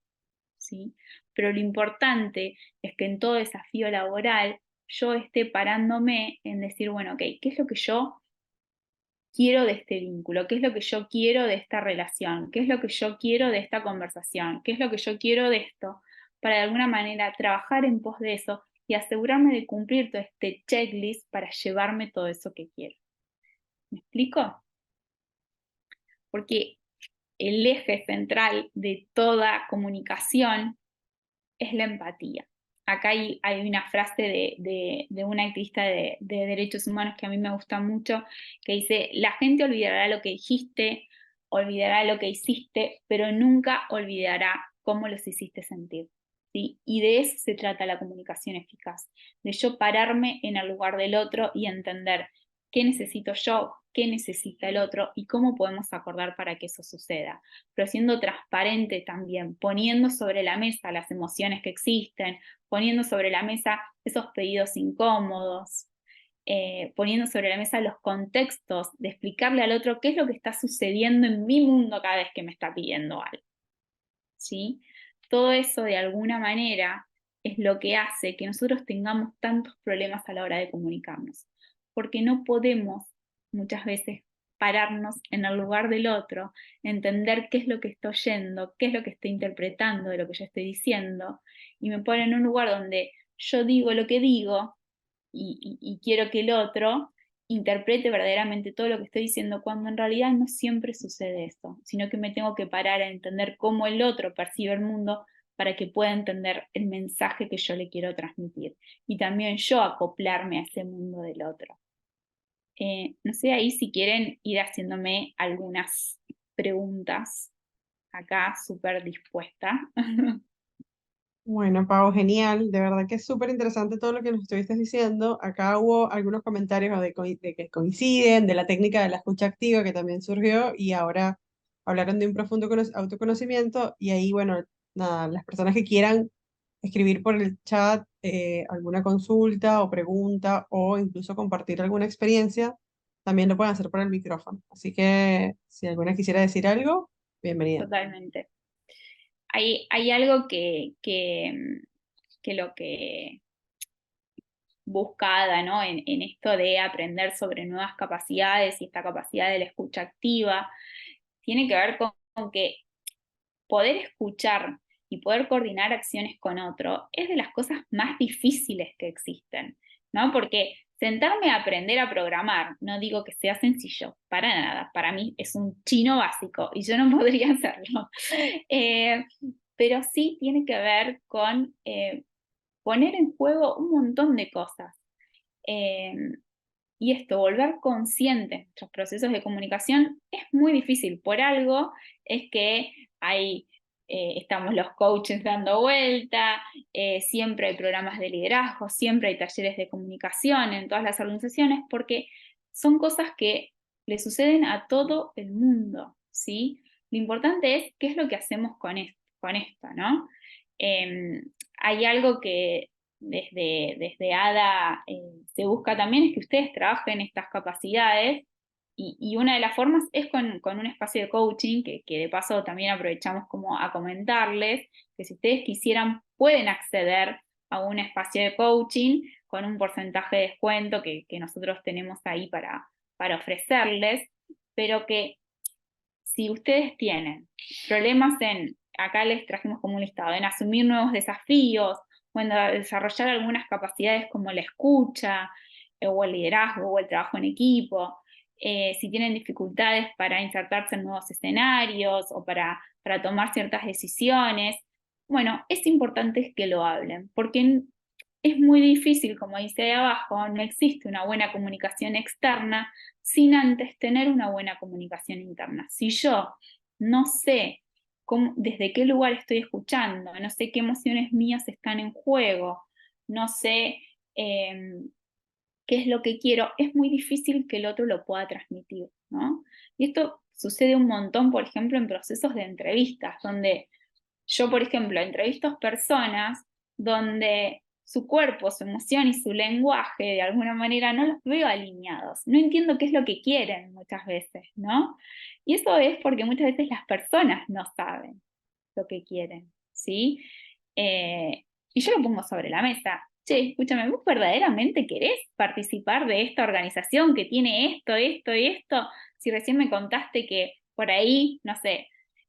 ¿sí? Pero lo importante es que en todo desafío laboral yo esté parándome en decir, bueno, ok, ¿qué es lo que yo quiero de este vínculo? ¿Qué es lo que yo quiero de esta relación? ¿Qué es lo que yo quiero de esta conversación? ¿Qué es lo que yo quiero de esto? Para de alguna manera trabajar en pos de eso y asegurarme de cumplir todo este checklist para llevarme todo eso que quiero. ¿Me explico? Porque el eje central de toda comunicación es la empatía. Acá hay una frase de una activista de derechos humanos que a mí me gusta mucho, que dice, la gente olvidará lo que dijiste, olvidará lo que hiciste, pero nunca olvidará cómo los hiciste sentir, ¿sí? Y de eso se trata la comunicación eficaz, de yo pararme en el lugar del otro y entender qué necesito yo, qué necesita el otro y cómo podemos acordar para que eso suceda, pero siendo transparente también, poniendo sobre la mesa las emociones que existen, poniendo sobre la mesa esos pedidos incómodos, poniendo sobre la mesa los contextos de explicarle al otro qué es lo que está sucediendo en mi mundo cada vez que me está pidiendo algo, ¿sí? Todo eso de alguna manera es lo que hace que nosotros tengamos tantos problemas a la hora de comunicarnos, porque no podemos muchas veces pararnos en el lugar del otro, entender qué es lo que está oyendo, qué es lo que está interpretando de lo que yo estoy diciendo, y me pone en un lugar donde yo digo lo que digo y quiero que el otro interprete verdaderamente todo lo que estoy diciendo, cuando en realidad no siempre sucede esto, sino que me tengo que parar a entender cómo el otro percibe el mundo para que pueda entender el mensaje que yo le quiero transmitir. Y también yo acoplarme a ese mundo del otro. No sé ahí si quieren ir haciéndome algunas preguntas. Acá súper dispuesta. Bueno, Pau, genial. De verdad que es súper interesante todo lo que nos estuviste diciendo. Acá hubo algunos comentarios de que coinciden, de la técnica de la escucha activa que también surgió y ahora hablaron de un profundo autoconocimiento y ahí, bueno, nada, las personas que quieran escribir por el chat alguna consulta o pregunta o incluso compartir alguna experiencia, también lo pueden hacer por el micrófono. Así que si alguna quisiera decir algo, bienvenida. Totalmente. Hay algo que lo que buscada, ¿no? En esto de aprender sobre nuevas capacidades y esta capacidad de la escucha activa, tiene que ver con que poder escuchar y poder coordinar acciones con otro es de las cosas más difíciles que existen, ¿no? Porque sentarme a aprender a programar, no digo que sea sencillo, para nada, para mí es un chino básico y yo no podría hacerlo. Eh, pero sí tiene que ver con poner en juego un montón de cosas. Eh, y esto, volver consciente nuestros procesos de comunicación es muy difícil. Por algo es que hay, estamos los coaches dando vuelta, siempre hay programas de liderazgo, siempre hay talleres de comunicación en todas las organizaciones, porque son cosas que le suceden a todo el mundo, ¿sí? Lo importante es qué es lo que hacemos con esto, ¿no? Hay algo que desde ADA se busca también es que ustedes trabajen estas capacidades y una de las formas es con un espacio de coaching que de paso también aprovechamos como a comentarles que si ustedes quisieran pueden acceder a un espacio de coaching con un porcentaje de descuento que nosotros tenemos ahí para ofrecerles, pero que si ustedes tienen problemas acá les trajimos como un listado, en asumir nuevos desafíos, o en desarrollar algunas capacidades como la escucha, o el liderazgo, o el trabajo en equipo, si tienen dificultades para insertarse en nuevos escenarios, o para tomar ciertas decisiones, bueno, es importante que lo hablen, porque es muy difícil, como dice ahí abajo, no existe una buena comunicación externa sin antes tener una buena comunicación interna. Si yo no sé desde qué lugar estoy escuchando, no sé qué emociones mías están en juego, no sé qué es lo que quiero, es muy difícil que el otro lo pueda transmitir, ¿no? Y esto sucede un montón, por ejemplo, en procesos de entrevistas, donde yo, por ejemplo, entrevisto personas donde su cuerpo, su emoción y su lenguaje de alguna manera no los veo alineados. No entiendo qué es lo que quieren muchas veces, ¿no? Y eso es porque muchas veces las personas no saben lo que quieren, ¿sí? Eh, y yo lo pongo sobre la mesa. Che, escúchame, ¿vos verdaderamente querés participar de esta organización que tiene esto, esto y esto? Si recién me contaste que por ahí, no sé,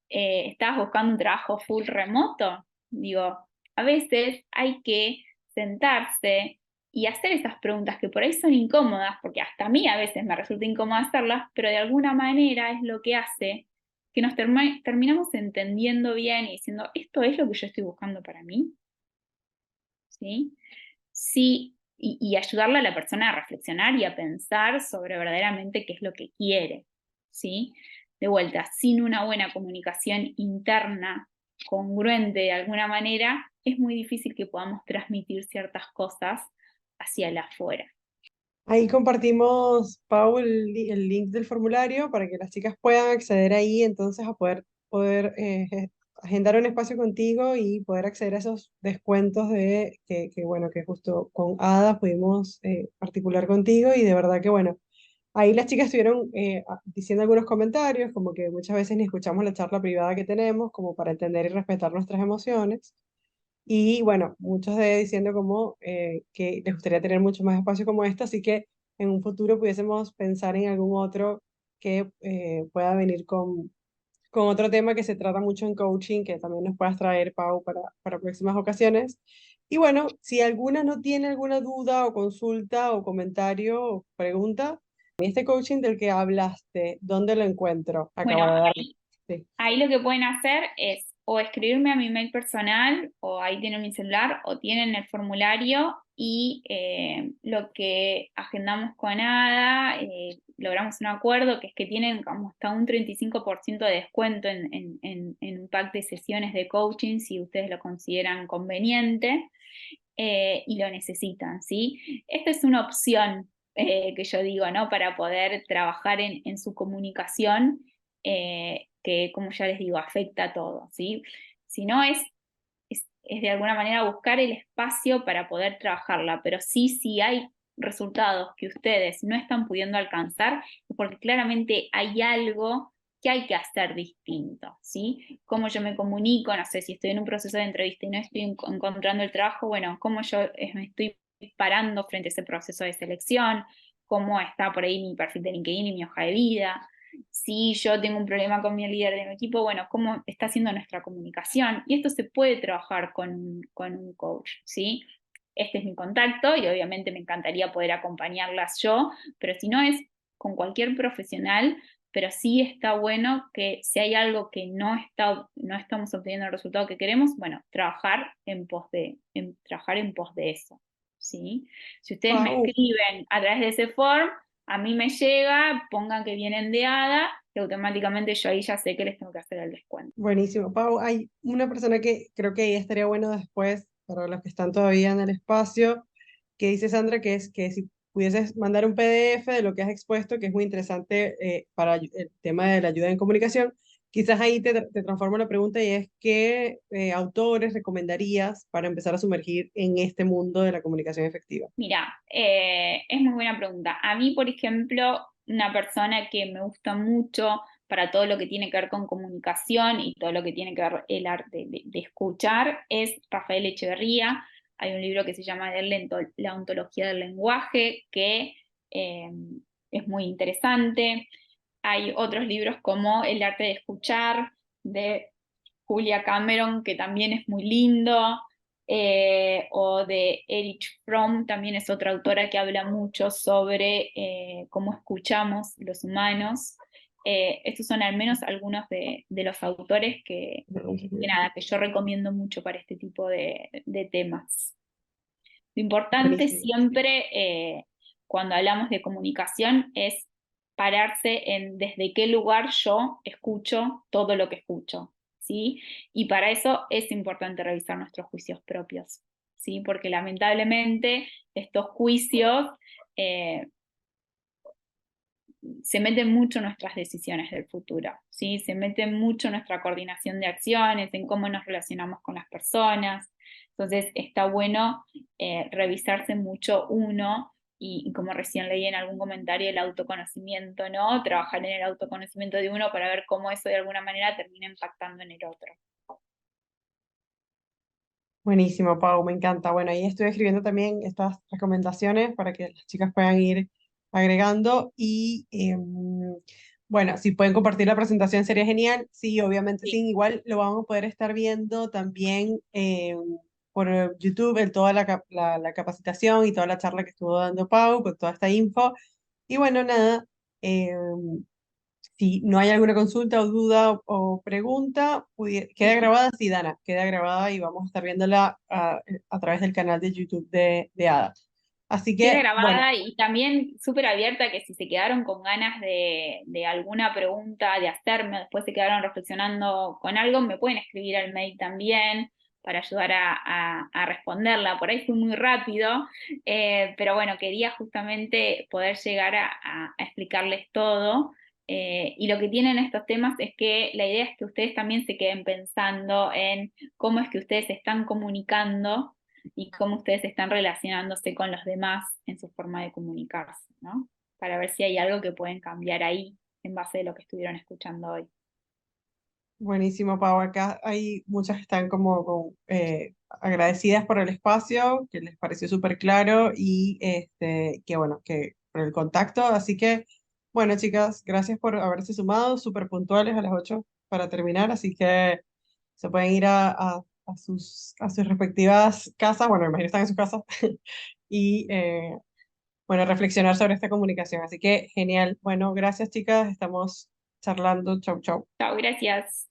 estabas buscando un trabajo full remoto, digo, a veces hay que sentarse y hacer esas preguntas que por ahí son incómodas, porque hasta a mí a veces me resulta incómodo hacerlas, pero de alguna manera es lo que hace que nos terminamos entendiendo bien y diciendo, ¿esto es lo que yo estoy buscando para mí? ¿Sí? Sí, y ayudarle a la persona a reflexionar y a pensar sobre verdaderamente qué es lo que quiere, ¿sí? De vuelta, sin una buena comunicación interna, congruente de alguna manera, es muy difícil que podamos transmitir ciertas cosas hacia el afuera. Ahí compartimos, Pau, el link del formulario para que las chicas puedan acceder ahí, entonces a poder agendar un espacio contigo y poder acceder a esos descuentos bueno, que justo con Ada pudimos articular contigo y de verdad que bueno, ahí las chicas estuvieron diciendo algunos comentarios, como que muchas veces ni escuchamos la charla privada que tenemos, como para entender y respetar nuestras emociones. Y bueno, muchos de ellos diciendo como que les gustaría tener mucho más espacio como este, así que en un futuro pudiésemos pensar en algún otro que pueda venir con otro tema que se trata mucho en coaching, que también nos puedas traer, Pau, para próximas ocasiones. Y bueno, si alguna no tiene alguna duda o consulta o comentario o pregunta, este coaching del que hablaste, ¿dónde lo encuentro? Bueno, Acabo de dar. Sí. ahí lo que pueden hacer es o escribirme a mi mail personal, o ahí tienen mi celular, o tienen el formulario y lo que agendamos con Ada, logramos un acuerdo que es que tienen como hasta un 35% de descuento en un pack de sesiones de coaching si ustedes lo consideran conveniente y lo necesitan, ¿sí? Esta es una opción que yo digo, ¿no? Para poder trabajar en su comunicación, que como ya les digo, afecta a todo, ¿sí? Si no es de alguna manera buscar el espacio para poder trabajarla, pero sí, si hay resultados que ustedes no están pudiendo alcanzar, porque claramente hay algo que hay que hacer distinto, ¿sí? Cómo yo me comunico, no sé, si estoy en un proceso de entrevista y no estoy encontrando el trabajo, bueno, cómo yo me estoy parando frente a ese proceso de selección, cómo está por ahí mi perfil de LinkedIn y mi hoja de vida, si yo tengo un problema con mi líder de mi equipo, bueno, cómo está haciendo nuestra comunicación. Y esto se puede trabajar con un coach, ¿sí? Este es mi contacto y obviamente me encantaría poder acompañarlas yo, pero si no es con cualquier profesional, pero sí está bueno que si hay algo que no estamos obteniendo el resultado que queremos, bueno, trabajar trabajar en pos de eso, ¿sí? Si ustedes me Pau, escriben a través de ese form, a mí me llega, pongan que vienen de ADA, y automáticamente yo ahí ya sé que les tengo que hacer el descuento. buenísimo. Pau, hay una persona que creo que estaría bueno después, para los que están todavía en el espacio, que dice Sandra, que es que si pudieses mandar un PDF de lo que has expuesto, que es muy interesante para el tema de la ayuda en comunicación, quizás ahí te transformo la pregunta y es, ¿qué autores recomendarías para empezar a sumergir en este mundo de la comunicación efectiva? Mira, es muy buena pregunta. A mí, por ejemplo, una persona que me gusta mucho para todo lo que tiene que ver con comunicación y todo lo que tiene que ver el arte de escuchar es Rafael Echeverría. Hay un libro que se llama La ontología del lenguaje, que eh, es muy interesante. Hay otros libros como El arte de escuchar, de Julia Cameron, que también es muy lindo, o de Erich Fromm, también es otra autora que habla mucho sobre cómo escuchamos los humanos. Estos son al menos algunos de los autores nada, que yo recomiendo mucho para este tipo de temas. Lo importante Buenísimo. siempre cuando hablamos de comunicación es pararse en desde qué lugar yo escucho todo lo que escucho, ¿sí? Y para eso es importante revisar nuestros juicios propios, ¿sí? Porque lamentablemente estos juicios eh, se meten mucho en nuestras decisiones del futuro, ¿sí? Se meten mucho en nuestra coordinación de acciones, en cómo nos relacionamos con las personas. Entonces está bueno revisarse mucho uno y como recién leí en algún comentario, el autoconocimiento, ¿no? Trabajar en el autoconocimiento de uno para ver cómo eso de alguna manera termina impactando en el otro. Buenísimo, Pau, me encanta. Bueno, ahí estoy escribiendo también estas recomendaciones para que las chicas puedan ir agregando y bueno, si pueden compartir la presentación sería genial. Sí, obviamente Sí. sí, igual lo vamos a poder estar viendo también por YouTube en toda la capacitación y toda la charla que estuvo dando Pau con toda esta info. Y bueno, nada, em, si no hay alguna consulta o duda o pregunta, queda grabada, sí, Dana, queda grabada y vamos a estar viéndola a través del canal de YouTube de Ada. Así Queda que, bueno, grabada y también súper abierta que si se quedaron con ganas de alguna pregunta, de hacerme, después se quedaron reflexionando con algo, me pueden escribir al mail también para ayudar a responderla. Por ahí fui muy rápido, pero bueno, quería justamente poder llegar a explicarles todo. Y lo que tienen estos temas es que la idea es que ustedes también se queden pensando en cómo es que ustedes se están comunicando y cómo ustedes están relacionándose con los demás en su forma de comunicarse, ¿no? Para ver si hay algo que pueden cambiar ahí en base a lo que estuvieron escuchando hoy. buenísimo, Pau. Acá hay muchas que están como agradecidas por el espacio, que les pareció súper claro y que bueno, que por el contacto. Así que, bueno, chicas, gracias por haberse sumado, súper puntuales a las 8 para terminar. Así que se pueden ir a sus respectivas casas. Bueno, me imagino que están en sus casas y bueno, reflexionar sobre esta comunicación. Así que genial. Bueno, gracias, chicas. Estamos charlando. Chau, chau. Chao, gracias.